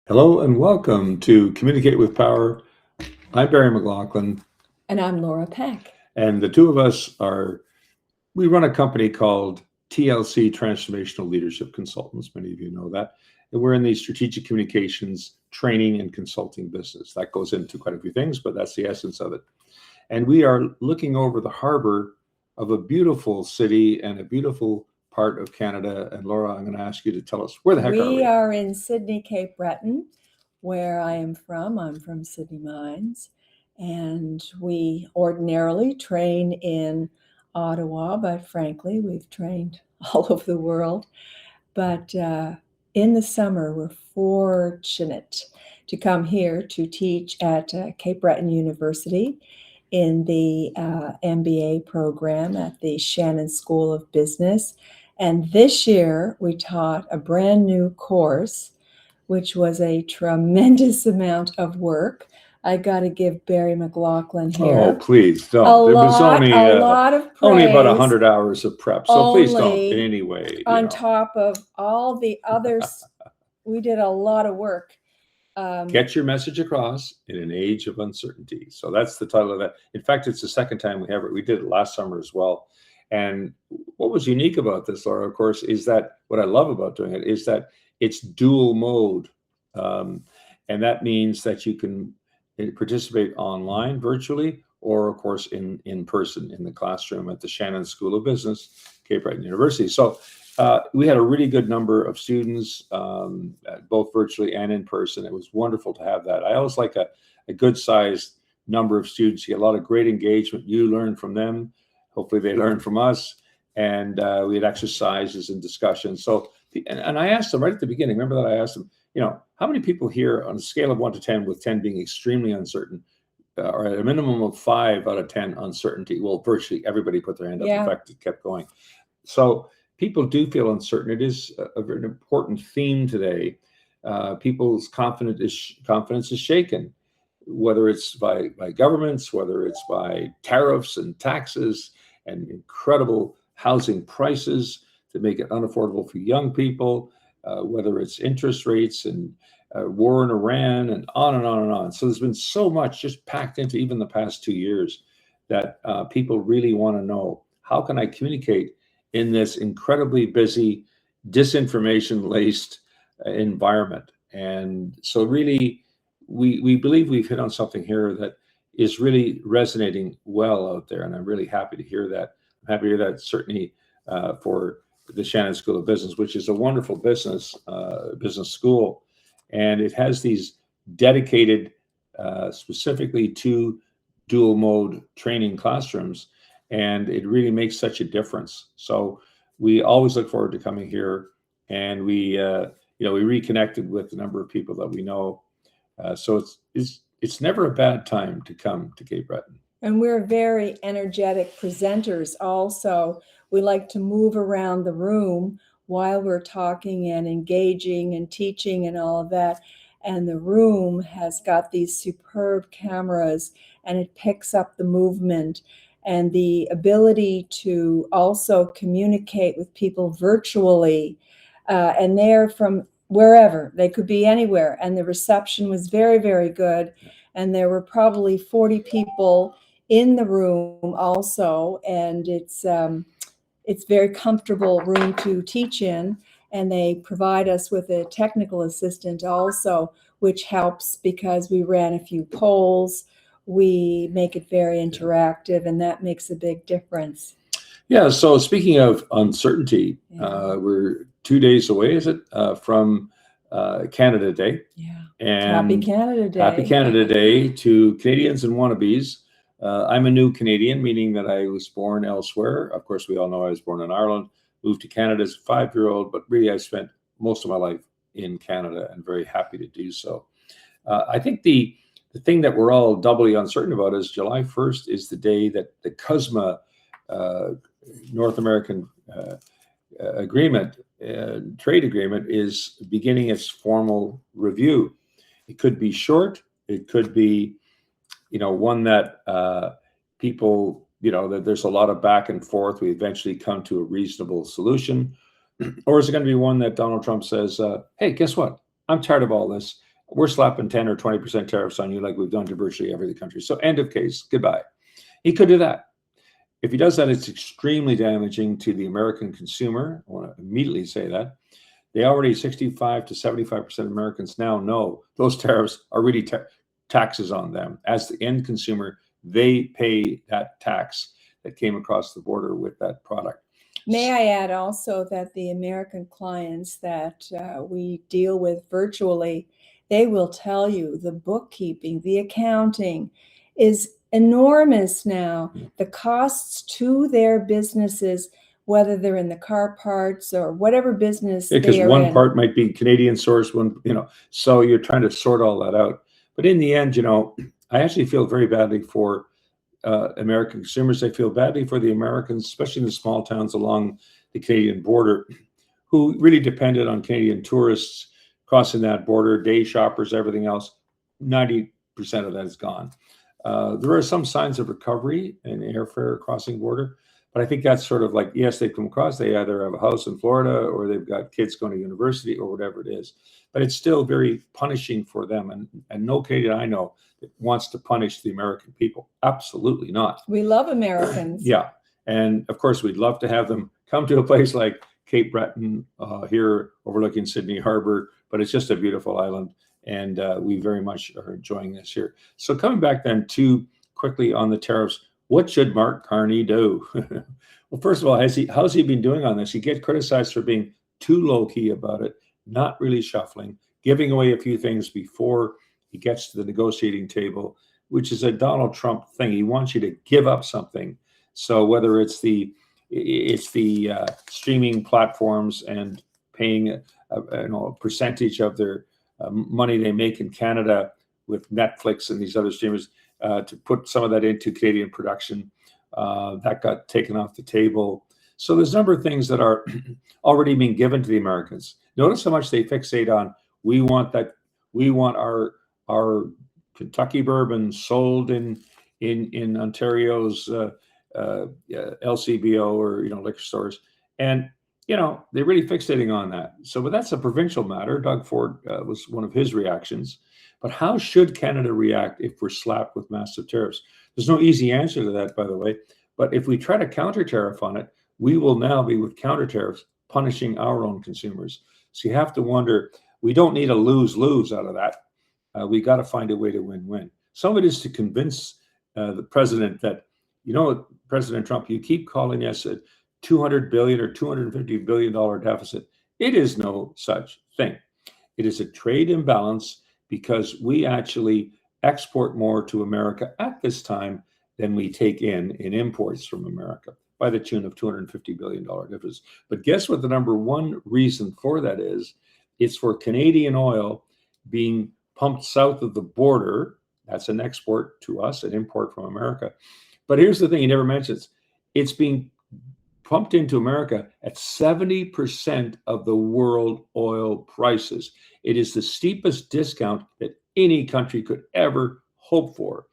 Hello and welcome to Communicate with Power. I'm Barry McLaughlin, And I'm Laura Peck. and the two of us we run a company called TLC Transformational Leadership Consultants. Many of you know that. And we're in the strategic communications training and consulting business. That goes into quite a few things, but that's the essence of it. And we are looking over the harbor of a beautiful city and a beautiful part of Canada. And Laura, I'm going to ask you to tell us, where the heck are we? We are in Sydney, Cape Breton, where I am from. I'm from Sydney Mines. And we ordinarily train in Ottawa, but frankly, we've trained all over the world. But in the summer, we're fortunate to come here to teach at Cape Breton University in the MBA program at the Shannon School of Business. And this year, we taught a brand new course, which was a tremendous amount of work. I got to give Barry McLaughlin here. Oh, please don't. A There was lot of praise. only about 100 hours of prep, so please don't Only in any way. On top of all the others, we did a lot of work. Get your message across in an age of uncertainty. So that's the title of that. In fact, it's the second time we have it. We did it last summer as well. And what was unique about this, Laura, of course, is that what I love about doing it is that it's dual mode. And that means that you can participate online, virtually, or of course in person in the classroom at the Shannon School of Business, Cape Breton University. So we had a really good number of students, both virtually and in person. It was wonderful to have that. I always like a good sized number of students. You get a lot of great engagement. You learn from them. Hopefully they learn from us. And we had exercises and discussions. So, and I asked them right at the beginning, remember that I asked them, how many people here on a scale of 1 to 10, with 10 being extremely uncertain, or at a minimum of 5 out of 10 uncertainty? Well, virtually everybody put their hand up. Yeah. In fact, it kept going. So people do feel uncertain. It is a very important theme today. People's confidence is shaken, whether it's by governments, whether it's by tariffs and taxes and incredible housing prices that make it unaffordable for young people, whether it's interest rates and war in Iran and on and on and on. So there's been so much just packed into even the past 2 years that people really want to know, how can I communicate in this incredibly busy, disinformation-laced environment? And so really, we believe we've hit on something here that is really resonating well out there. And I'm really happy to hear that. I'm happy to hear that certainly for the Shannon School of Business, which is a wonderful business school. And it has these dedicated specifically to dual mode training classrooms. And it really makes such a difference. So we always look forward to coming here, and we reconnected with a number of people that we know. So it's never a bad time to come to Cape Breton. And we're very energetic presenters also. We like to move around the room while we're talking and engaging and teaching and all of that. And the room has got these superb cameras, and it picks up the movement and the ability to also communicate with people virtually. And they're from wherever. They could be anywhere. And the reception was very, very good. And there were probably 40 people in the room also. And it's very comfortable room to teach in. And they provide us with a technical assistant also, which helps because we ran a few polls. We make it very interactive, and that makes a big difference. Yeah. So speaking of uncertainty, we're 2 days away, is it, from Canada Day? Yeah. And Happy Canada Day. Happy Canada Day to Canadians and wannabes. I'm a new Canadian, meaning that I was born elsewhere. Of course, we all know I was born in Ireland, moved to Canada as a 5-year-old, but really I spent most of my life in Canada and very happy to do so. I think the thing that we're all doubly uncertain about is July 1st is the day that the CUSMA North American agreement, trade agreement, is beginning its formal review. It could be short. It could be, one that people, that there's a lot of back and forth. We eventually come to a reasonable solution. Or is it going to be one that Donald Trump says, hey, guess what? I'm tired of all this. we're slapping 10 or 20% tariffs on you like we've done to virtually every other country. So end of case, goodbye. He could do that. If he does that, it's extremely damaging to the American consumer. I want to immediately say that. They already, 65 to 75% of Americans now know those tariffs are really taxes on them. As the end consumer, they pay that tax that came across the border with that product. May I add also that the American clients that we deal with virtually, they will tell you the bookkeeping, the accounting is enormous now. The costs to their businesses, whether they're in the car parts or whatever business because they are one in. part might be Canadian source, one, so you're trying to sort all that out. But in the end, I actually feel very badly for American consumers. I feel badly for the Americans, especially in the small towns along the Canadian border, who really depended on Canadian tourists crossing that border, day shoppers, everything else. 90% of that is gone. There are some signs of recovery in airfare crossing border, but I think that's sort of like, yes, they come across, they either have a house in Florida or they've got kids going to university or whatever it is. But it's still very punishing for them. And no Canadian I know that wants to punish the American people. Absolutely not. We love Americans. Yeah. And of course, we'd love to have them come to a place like Cape Breton here overlooking Sydney Harbor, but it's just a beautiful island. And we very much are enjoying this here. So coming back then to quickly on the tariffs, what should Mark Carney do? Well, first of all, how's he been doing on this? He gets criticized for being too low-key about it, not really shuffling, giving away a few things before he gets to the negotiating table, which is a Donald Trump thing. He wants you to give up something. So whether it's the streaming platforms and paying a percentage of their money they make in Canada with Netflix and these other streamers, to put some of that into Canadian production, that got taken off the table. So there's a number of things that are already being given to the Americans. Notice how much they fixate on, we want our Kentucky bourbon sold in Ontario's LCBO or liquor stores, and they're really fixating on that. So, but that's a provincial matter. Doug Ford was one of his reactions. But how should Canada react if we're slapped with massive tariffs? There's no easy answer to that, by the way. But if we try to counter tariff on it, we will now be with counter tariffs punishing our own consumers. So you have to wonder, we don't need a lose-lose out of that. We got to find a way to win-win. Some of it is to convince the president that, President Trump, you keep calling us a $200 billion or $250 billion deficit. It is no such thing. It is a trade imbalance because we actually export more to America at this time than we take in imports from America, by the tune of $250 billion difference. But guess what the number one reason for that is? It's for Canadian oil being pumped south of the border. That's an export to us, an import from America. But here's the thing he never mentions. It's being pumped into America at 70% of the world oil prices. It is the steepest discount that any country could ever hope for.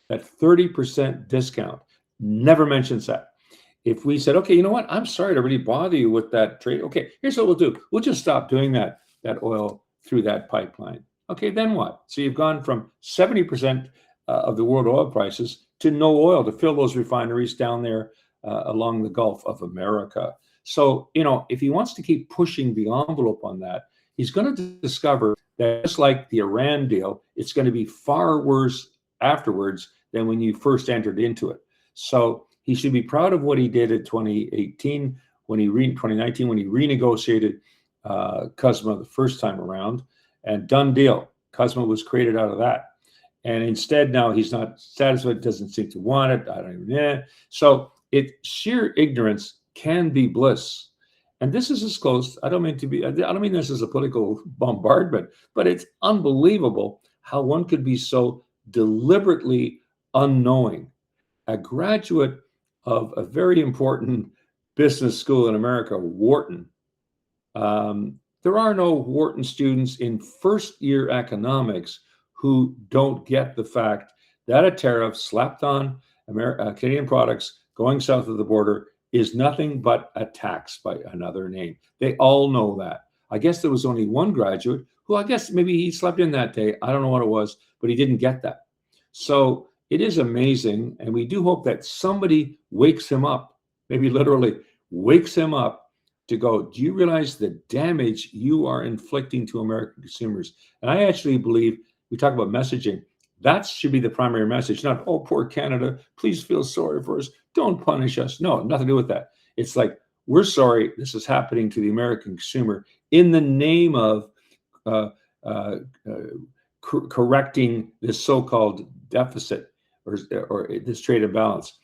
That 30% discount never mentions that. If we said, okay, you know what? I'm sorry to really bother you with that trade. Okay, here's what we'll do. We'll just stop doing that oil through that pipeline. Okay, then what? So you've gone from 70% of the world oil prices to no oil to fill those refineries down there along the Gulf of America. So, if he wants to keep pushing the envelope on that, he's going to discover that just like the Iran deal, it's going to be far worse afterwards than when you first entered into it. So he should be proud of what he did in 2018, 2019, when he renegotiated CUSMA the first time around, and done deal. CUSMA was created out of that. And instead, now he's not satisfied, doesn't seem to want it. I don't even. So sheer ignorance can be bliss. And this is as close. I don't mean this as a political bombardment, but it's unbelievable how one could be so deliberately unknowing. A graduate of a very important business school in America, Wharton. There are no Wharton students in first-year economics who don't get the fact that a tariff slapped on Canadian products going south of the border is nothing but a tax by another name. They all know that. I guess there was only one graduate who, I guess maybe he slept in that day. I don't know what it was, but he didn't get that. So it is amazing. And we do hope that somebody wakes him up, maybe literally wakes him up to go, do you realize the damage you are inflicting to American consumers? And I actually believe, we talk about messaging, that should be the primary message, not, oh, poor Canada, please feel sorry for us, don't punish us. No, nothing to do with that. It's like, we're sorry this is happening to the American consumer in the name of correcting this so-called deficit or this trade imbalance.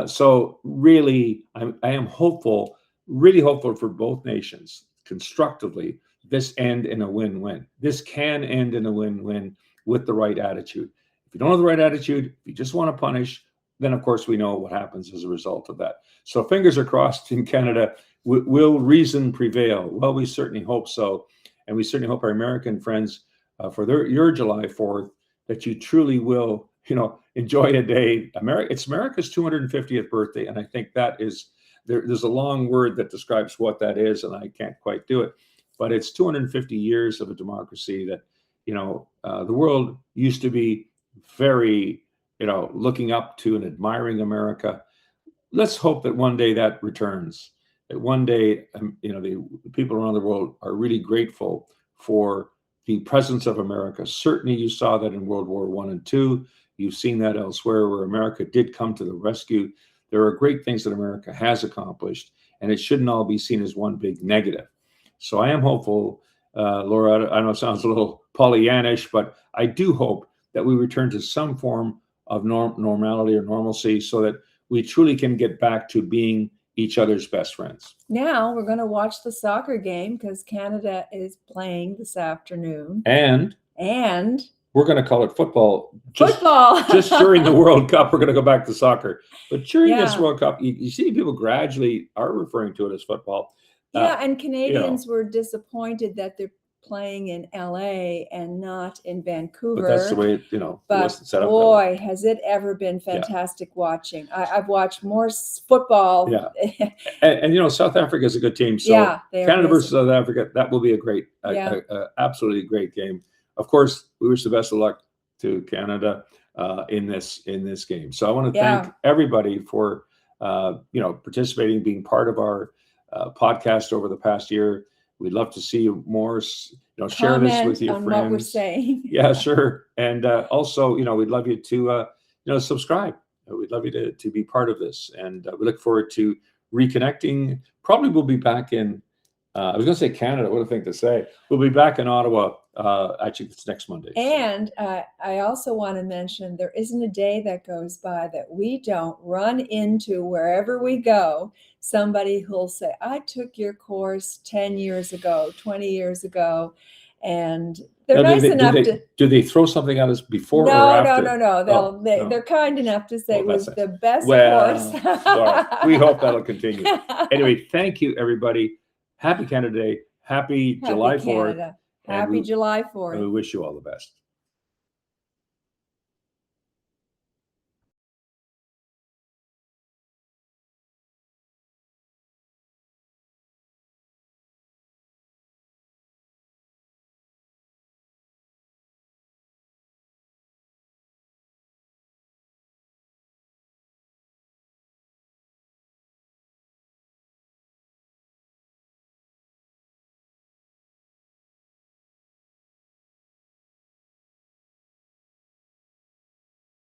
So really, I am hopeful, really hopeful for both nations constructively. This end in a win-win. This can end in a win-win with the right attitude. If you don't have the right attitude, if you just want to punish, then of course we know what happens as a result of that. So fingers are crossed in Canada. Will reason prevail? Well, we certainly hope so. And we certainly hope our American friends for your July 4th, that you truly will, enjoy a day. It's America's 250th birthday. And I think that is, there's a long word that describes what that is, and I can't quite do it. But it's 250 years of a democracy that, the world used to be very, looking up to and admiring America. Let's hope that one day that returns, that one day, the people around the world are really grateful for the presence of America. Certainly you saw that in World War I and II. You've seen that elsewhere where America did come to the rescue. There are great things that America has accomplished, and it shouldn't all be seen as one big negative. So I am hopeful, Laura, I know it sounds a little Pollyannish, but I do hope that we return to some form of normality or normalcy so that we truly can get back to being each other's best friends. Now we're going to watch the soccer game because Canada is playing this afternoon. And we're going to call it football. Just during the World Cup, we're going to go back to soccer. But during this World Cup, you see people gradually are referring to it as football. And Canadians were disappointed that they're playing in LA and not in Vancouver. But that's the way it wasn't set up. Boy, has it ever been fantastic watching. I've watched more football. Yeah. and South Africa is a good team. So Canada versus South Africa, that will be a great, absolutely great game. Of course, we wish the best of luck to Canada in this game. So I want to thank everybody for participating, being part of our podcast over the past year. We'd love to see more, share this with your friends. What we're saying. Yeah, sure. And also, we'd love you to, subscribe. We'd love you to be part of this. And we look forward to reconnecting. Probably we'll be back in, I was going to say Canada. What a thing to say. We'll be back in Ottawa. Actually, it's next Monday. And I also want to mention there isn't a day that goes by that we don't run into, wherever we go, somebody who'll say, I took your course 10 years ago, 20 years ago. And they're nice enough to... Do they throw something at us before or after? No. They're kind enough to say it was the best course. Sorry. We hope that'll continue. Anyway, thank you, everybody. Happy Canada Day. Happy July 4th. Happy July 4th. And we wish you all the best.